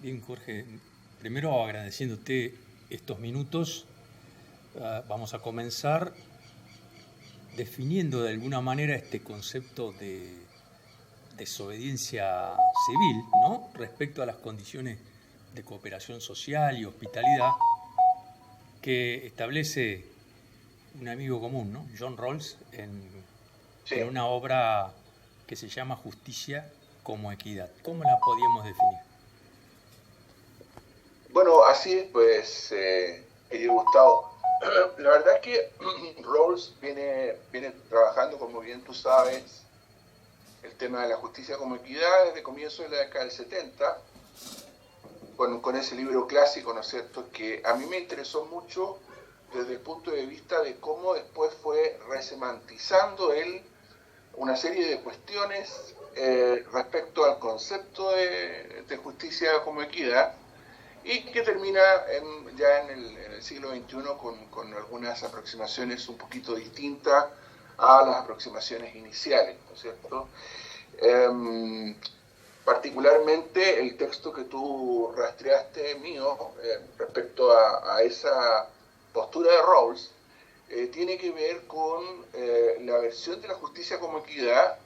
Bien, Jorge, primero agradeciéndote estos minutos, vamos a comenzar definiendo de alguna manera este concepto de desobediencia civil, ¿no? Respecto a las condiciones de cooperación social y hospitalidad que establece un amigo común, ¿no? John Rawls, Sí, en una obra que se llama Justicia como Equidad. ¿Cómo la podríamos definir? bueno, así es, pues, querido Gustavo. La verdad es que Rawls viene trabajando, como bien tú sabes, el tema de la justicia como equidad desde comienzo de la década del 70, con ese libro clásico, ¿no es cierto?, que a mí me interesó mucho desde el punto de vista de cómo después fue resemantizando él una serie de cuestiones respecto al concepto de justicia como equidad, y que termina ya en el siglo XXI con algunas aproximaciones un poquito distintas a las aproximaciones iniciales, ¿no es cierto? Eh, Particularmente el texto que tú rastreaste mío respecto a esa postura de Rawls tiene que ver con la versión de la justicia como equidad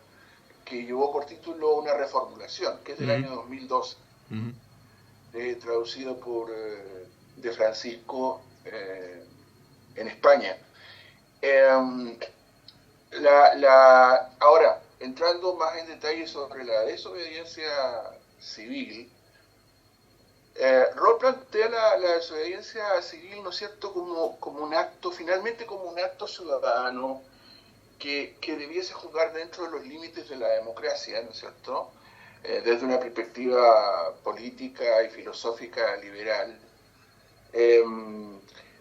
que llevó por título una reformulación, que es del Ujú, año 2012, ujú. traducido por De Francisco en España. Eh, Ahora, entrando más en detalle sobre la desobediencia civil, Roll plantea la desobediencia civil, ¿no es cierto?, como un acto, finalmente como un acto ciudadano que debiese jugar dentro de los límites de la democracia, ¿no es cierto?, desde una perspectiva política y filosófica liberal, eh,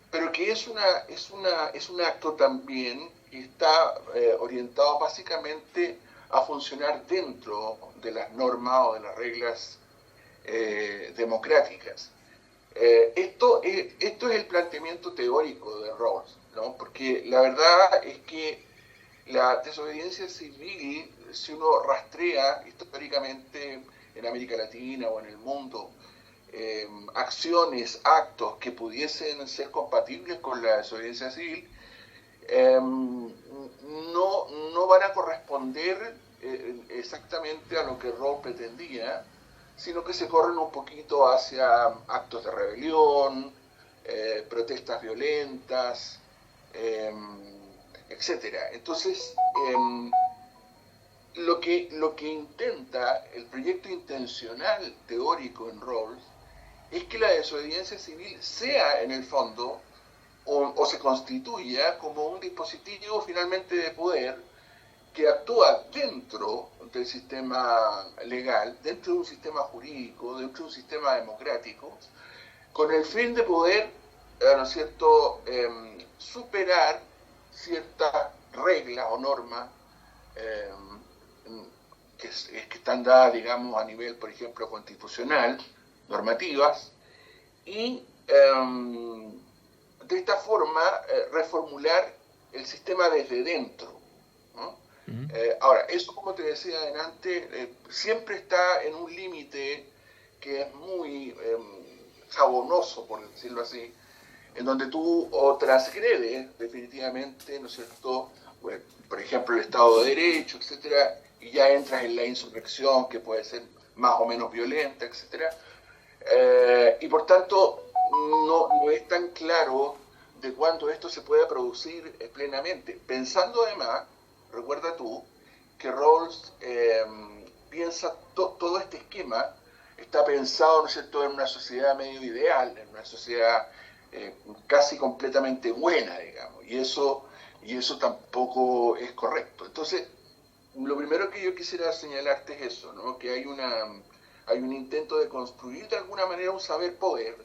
pero que es un acto también que está orientado básicamente a funcionar dentro de las normas o de las reglas democráticas. Esto es el planteamiento teórico de Rawls, ¿no? Porque la verdad es que la desobediencia civil, si uno rastrea históricamente en América Latina o en el mundo, acciones, actos que pudiesen ser compatibles con la desobediencia civil, no van a corresponder exactamente a lo que Rawls pretendía, sino que se corren un poquito hacia actos de rebelión, protestas violentas, eh, etcétera. Entonces, lo que intenta el proyecto intencional teórico en Rawls es que la desobediencia civil sea, en el fondo, o se constituya como un dispositivo finalmente de poder que actúa dentro del sistema legal, dentro de un sistema jurídico, dentro de un sistema democrático, con el fin de poder, ¿no es cierto?, superar ciertas reglas o normas eh, que están dadas, digamos, a nivel, por ejemplo, constitucional, normativas, y de esta forma reformular el sistema desde dentro, ¿no? Ujú. Ahora, eso, como te decía adelante, siempre está en un límite que es muy jabonoso, por decirlo así, en donde tú o transgredes definitivamente, ¿no es cierto?, bueno, por ejemplo, el Estado de Derecho, etcétera, y ya entras en la insurrección, que puede ser más o menos violenta, etcétera, y por tanto no es tan claro de cuándo esto se puede producir plenamente. Pensando además, recuerda tú, que Rawls piensa todo este esquema está pensado, ¿no es cierto?, en una sociedad medio ideal, en una sociedad casi completamente buena, digamos, y eso tampoco es correcto. Entonces, lo primero que yo quisiera señalarte es eso, ¿no?, que hay un intento de construir de alguna manera un saber poder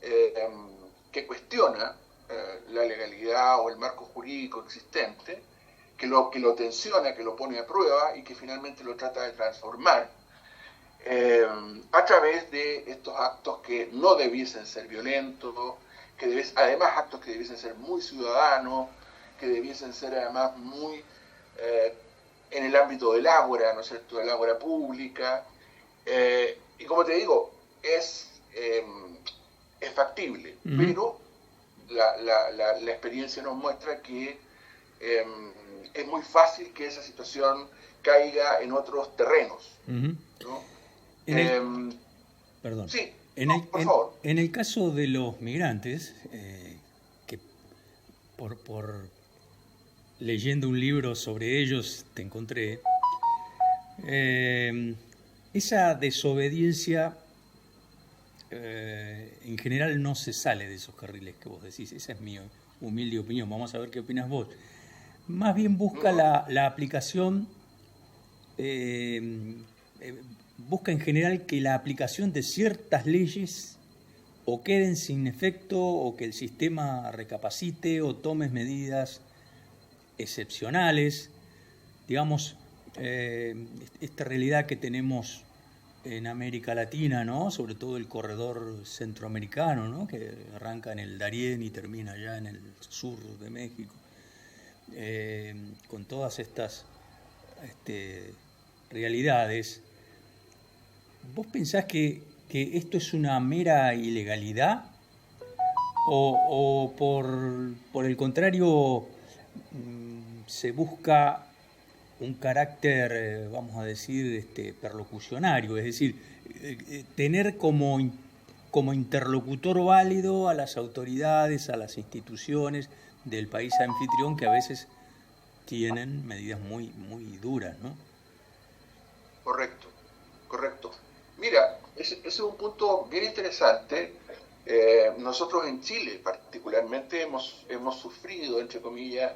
eh, que cuestiona la legalidad o el marco jurídico existente, que lo tensiona, que lo pone a prueba y que finalmente lo trata de transformar eh, a través de estos actos que no debiesen ser violentos, además actos que debiesen ser muy ciudadanos, que debiesen ser además muy eh, en el ámbito del ágora, ¿no es cierto?, del ágora pública. Y como te digo, es factible, pero la experiencia nos muestra que es muy fácil que esa situación caiga en otros terrenos, ¿no? Perdón. Sí, por favor. En el caso de los migrantes, que por leyendo un libro sobre ellos te encontré, esa desobediencia en general no se sale de esos carriles que vos decís. Esa es mi humilde opinión. Vamos a ver qué opinas vos. Más bien busca la aplicación, busca en general que la aplicación de ciertas leyes o queden sin efecto, o que el sistema recapacite o tome medidas excepcionales. Digamos, esta realidad que tenemos en América Latina, ¿no? Sobre todo el corredor centroamericano, ¿no? Que arranca en el Darién y termina allá en el sur de México, con todas estas realidades. ¿Vos pensás que esto es una mera ilegalidad o por el contrario se busca un carácter, vamos a decir, perlocucionario, es decir, tener como interlocutor válido a las autoridades, a las instituciones del país anfitrión, que a veces tienen medidas muy, muy duras, ¿no? Correcto. Mira, ese es un punto bien interesante. Nosotros en Chile particularmente hemos sufrido, entre comillas,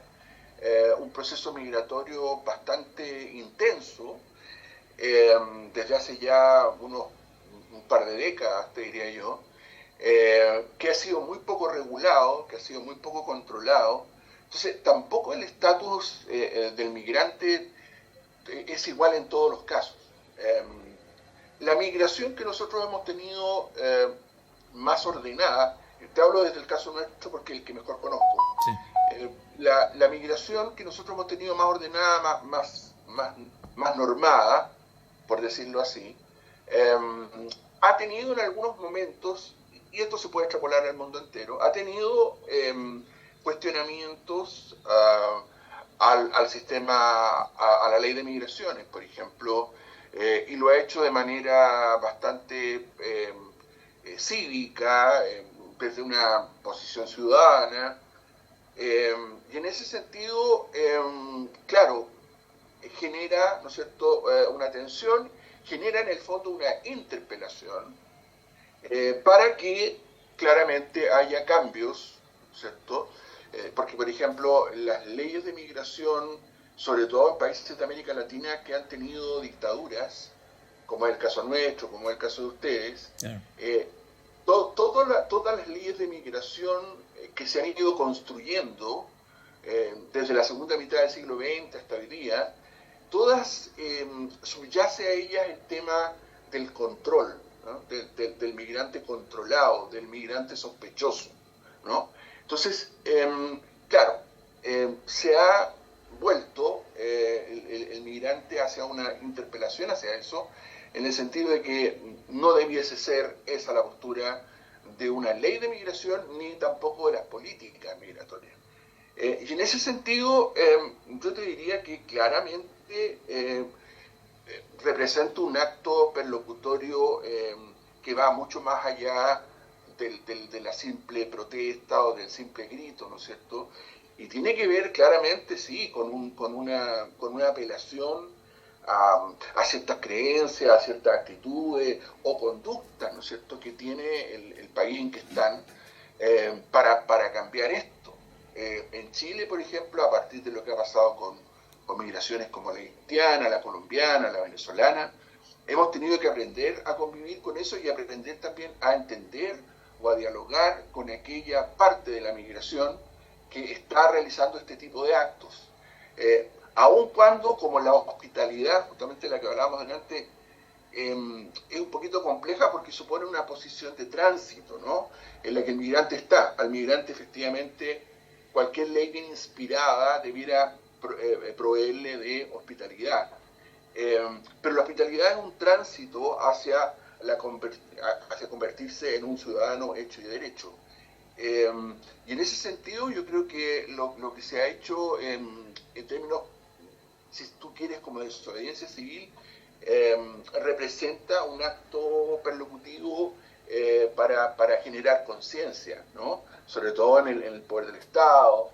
un proceso migratorio bastante intenso desde hace ya un par de décadas, te diría yo, que ha sido muy poco regulado, que ha sido muy poco controlado. Entonces, tampoco el estatus del migrante es igual en todos los casos. La migración que nosotros hemos tenido más ordenada, te hablo desde el caso nuestro porque es el que mejor conozco. Sí. La migración que nosotros hemos tenido más ordenada, más normada, por decirlo así, ha tenido en algunos momentos, y esto se puede extrapolar al mundo entero, ha tenido cuestionamientos al sistema, a la ley de migraciones, por ejemplo, y lo ha hecho de manera bastante cívica, desde una posición ciudadana. Y en ese sentido, claro, genera, ¿no es cierto?, una tensión, genera en el fondo una interpelación para que claramente haya cambios, ¿no es cierto? Porque, por ejemplo, las leyes de migración, sobre todo en países de América Latina que han tenido dictaduras, como es el caso nuestro, como es el caso de ustedes, todas las leyes de migración que se han ido construyendo desde la segunda mitad del siglo XX hasta hoy día, todas subyace a ellas el tema del control, ¿no? del migrante controlado, del migrante sospechoso, ¿no? Entonces, claro, se ha vuelto el migrante hacia una interpelación hacia eso, en el sentido de que no debiese ser esa la postura de una ley de migración ni tampoco de las políticas migratorias. Y en ese sentido, yo te diría que claramente representa un acto perlocutorio que va mucho más allá de la simple protesta o del simple grito, ¿no es cierto? Y tiene que ver claramente, sí, con una apelación a ciertas creencias, a ciertas actitudes o conductas, ¿no es cierto?, que tiene el país en que están para cambiar esto. En Chile, por ejemplo, a partir de lo que ha pasado con migraciones como la haitiana, la colombiana, la venezolana, hemos tenido que aprender a convivir con eso y aprender también a entender o a dialogar con aquella parte de la migración que está realizando este tipo de actos. Aun cuando, como la hospitalidad, justamente la que hablábamos delante, es un poquito compleja porque supone una posición de tránsito, ¿no?, en la que el migrante está. Al migrante, efectivamente, cualquier ley bien inspirada debiera proveerle de hospitalidad. Pero la hospitalidad es un tránsito hacia hacia convertirse en un ciudadano hecho y derecho. Y en ese sentido yo creo que lo que se ha hecho en términos, si tú quieres, como de desobediencia civil, representa un acto perlocutivo para generar conciencia, ¿no? Sobre todo en el poder del Estado,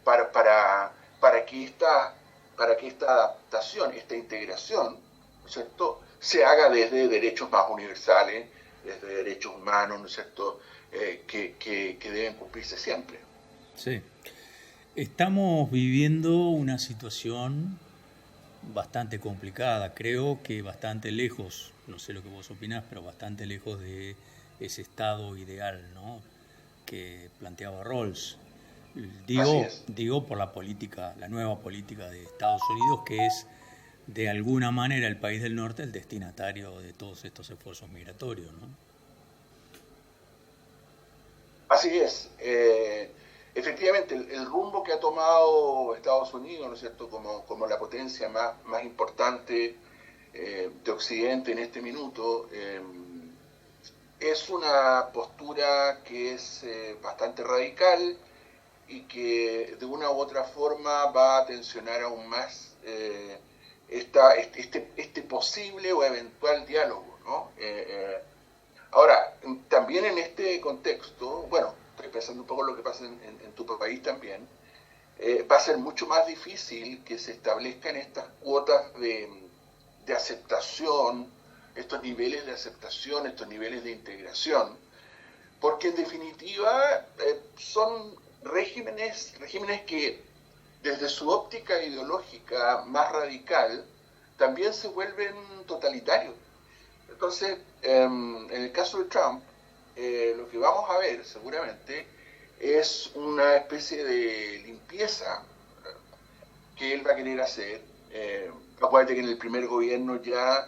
para que esta adaptación, esta integración, ¿no es cierto?, se haga desde derechos más universales, desde derechos humanos, ¿no es cierto?, que deben cumplirse siempre. Sí. Estamos viviendo una situación bastante complicada, creo que bastante lejos, no sé lo que vos opinás, pero bastante lejos de ese estado ideal, ¿no?, que planteaba Rawls. Digo por la política, la nueva política de Estados Unidos, que es de alguna manera el país del norte el destinatario de todos estos esfuerzos migratorios, ¿no? Así es. Efectivamente, el rumbo que ha tomado Estados Unidos, ¿no es cierto?, como la potencia más importante de Occidente en este minuto, es una postura que es bastante radical y que de una u otra forma va a tensionar aún más este posible o eventual diálogo, ¿no? Ahora, también en este contexto, bueno, estoy pensando un poco en lo que pasa en tu país también, va a ser mucho más difícil que se establezcan estas cuotas de aceptación, estos niveles de aceptación, estos niveles de integración, porque en definitiva son regímenes que desde su óptica ideológica más radical también se vuelven totalitarios. Entonces, en el caso de Trump, lo que vamos a ver seguramente es una especie de limpieza que él va a querer hacer. Acuérdate que en el primer gobierno ya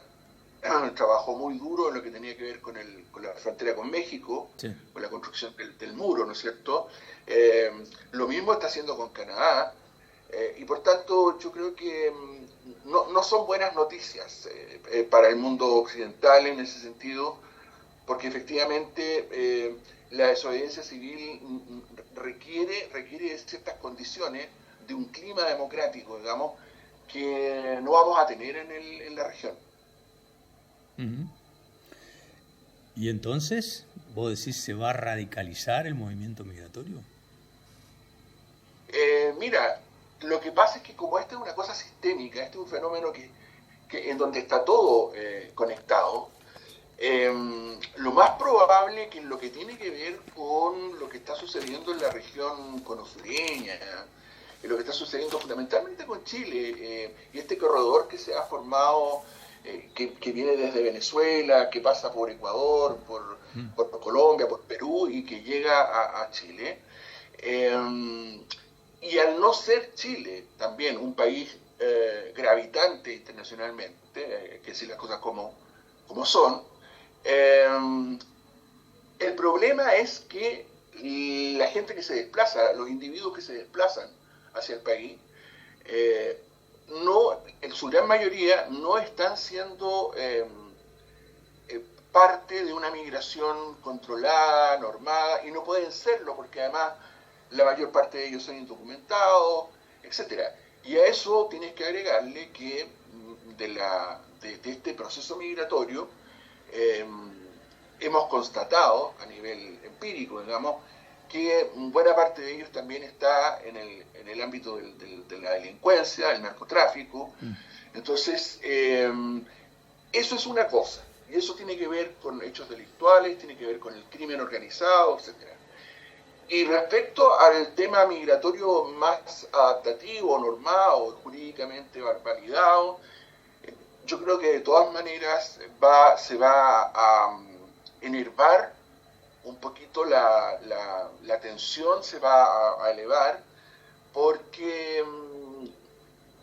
trabajó muy duro en lo que tenía que ver con la frontera con México, sí, con la construcción del muro, ¿no es cierto? Lo mismo está haciendo con Canadá, y por tanto yo creo que no son buenas noticias para el mundo occidental en ese sentido, porque efectivamente la desobediencia civil requiere de ciertas condiciones, de un clima democrático, digamos, que no vamos a tener en la región. Uh-huh. ¿Y entonces vos decís se va a radicalizar el movimiento migratorio? Mira, lo que pasa es que como esta es una cosa sistémica, este es un fenómeno que en donde está todo conectado, lo más probable que lo que tiene que ver con lo que está sucediendo en la región conosureña, lo que está sucediendo fundamentalmente con Chile, y este corredor que se ha formado, que viene desde Venezuela, que pasa por Ecuador, por Colombia, por Perú y que llega a Chile. Y al no ser Chile también un país gravitante internacionalmente, hay que decir las cosas como son, el problema es que la gente que se desplaza, los individuos que se desplazan hacia el país, en su gran mayoría no están siendo parte de una migración controlada, normada, y no pueden serlo porque además la mayor parte de ellos son indocumentados, etc. Y a eso tienes que agregarle que de este proceso migratorio hemos constatado a nivel empírico, digamos, que buena parte de ellos también está en el ámbito de la delincuencia, del narcotráfico. Entonces, eso es una cosa, y eso tiene que ver con hechos delictuales, tiene que ver con el crimen organizado, etc. Y respecto al tema migratorio más adaptativo, normado, jurídicamente validado, yo creo que de todas maneras se va a enervar un poquito la tensión, se va a elevar, porque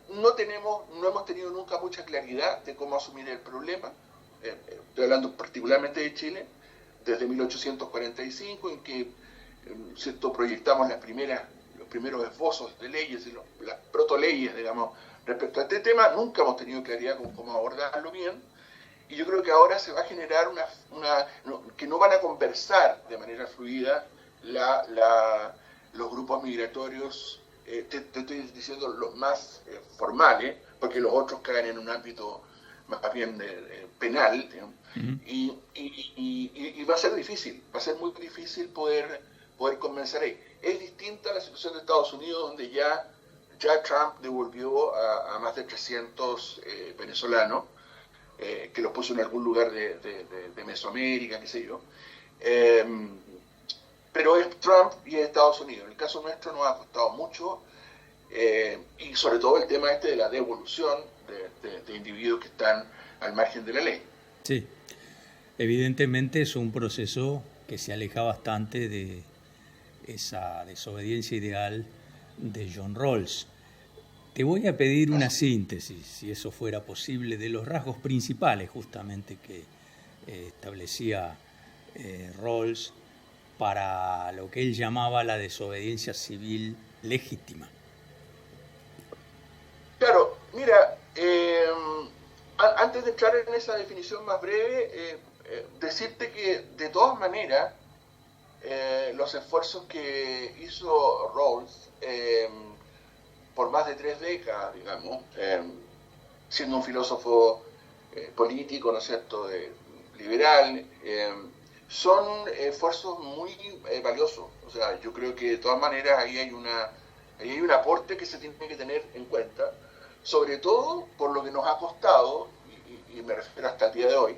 no hemos tenido nunca mucha claridad de cómo asumir el problema. Estoy hablando particularmente de Chile, desde 1845, en que proyectamos los primeros esbozos de leyes, las protoleyes, digamos, respecto a este tema. Nunca hemos tenido claridad con cómo abordarlo bien, y yo creo que ahora se va a generar que no van a conversar de manera fluida los grupos migratorios, te estoy diciendo los más formales, porque los otros caen en un ámbito más bien penal, y va a ser difícil, va a ser muy difícil poder convencer ahí. Es distinta a la situación de Estados Unidos, donde ya Trump devolvió a más de 300 venezolanos, que los puso en algún lugar de Mesoamérica, qué sé yo. Pero es Trump y es Estados Unidos. En el caso nuestro nos ha costado mucho, y sobre todo el tema de la devolución de individuos que están al margen de la ley. Sí, evidentemente es un proceso que se aleja bastante de esa desobediencia ideal de John Rawls. Te voy a pedir una síntesis, si eso fuera posible, de los rasgos principales justamente que establecía Rawls para lo que él llamaba la desobediencia civil legítima. Claro, mira, antes de entrar en esa definición más breve, decirte que de todas maneras los esfuerzos que hizo Rawls por más de 3 décadas, digamos, siendo un filósofo político, ¿no es cierto?, liberal, son esfuerzos muy valiosos. O sea, yo creo que de todas maneras ahí hay un aporte que se tiene que tener en cuenta, sobre todo por lo que nos ha costado, y me refiero hasta el día de hoy,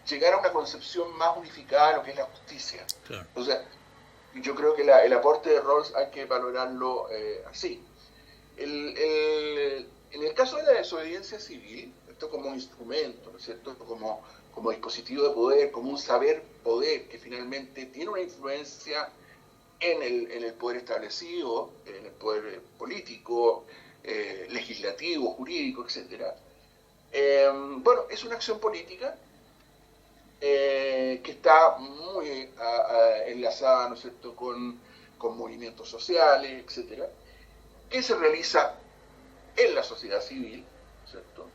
llegar a una concepción más unificada de lo que es la justicia. Claro. O sea, yo creo que el aporte de Rawls hay que valorarlo así. En el caso de la desobediencia civil, esto como un instrumento, ¿no es cierto?, como dispositivo de poder, como un saber poder que finalmente tiene una influencia en el poder establecido, en el poder político, legislativo, jurídico, etc. Bueno, es una acción política que está muy enlazada, ¿no es cierto?, con movimientos sociales, etc., que se realiza en la sociedad civil, ¿cierto?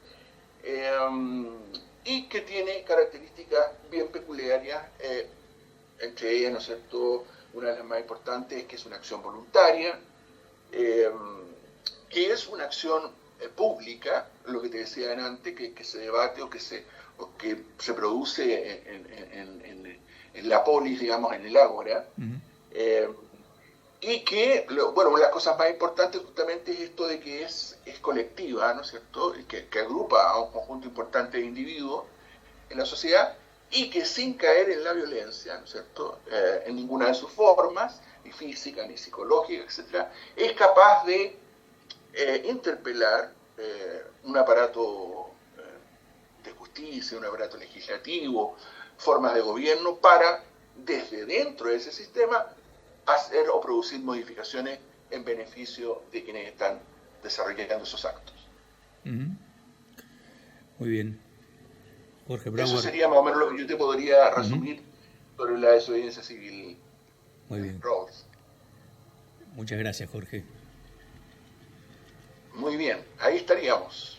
Y que tiene características bien peculiares, entre ellas, ¿no es cierto?, una de las más importantes es que es una acción voluntaria, que es una acción pública, lo que te decía antes, que se debate o que se produce en la polis, digamos, en el ágora. Y que, bueno, una de las cosas más importantes justamente es esto de que es colectiva, ¿no es cierto?, que agrupa a un conjunto importante de individuos en la sociedad, y que sin caer en la violencia, ¿no es cierto?, en ninguna de sus formas, ni física, ni psicológica, etc., es capaz de interpelar un aparato de justicia, un aparato legislativo, formas de gobierno, para, desde dentro de ese sistema, hacer o producir modificaciones en beneficio de quienes están desarrollando esos actos. Muy bien. Jorge Brauer. Eso sería más o menos lo que yo te podría resumir sobre la desobediencia civil. Muy bien. Rawls. Muchas gracias, Jorge. Muy bien, ahí estaríamos.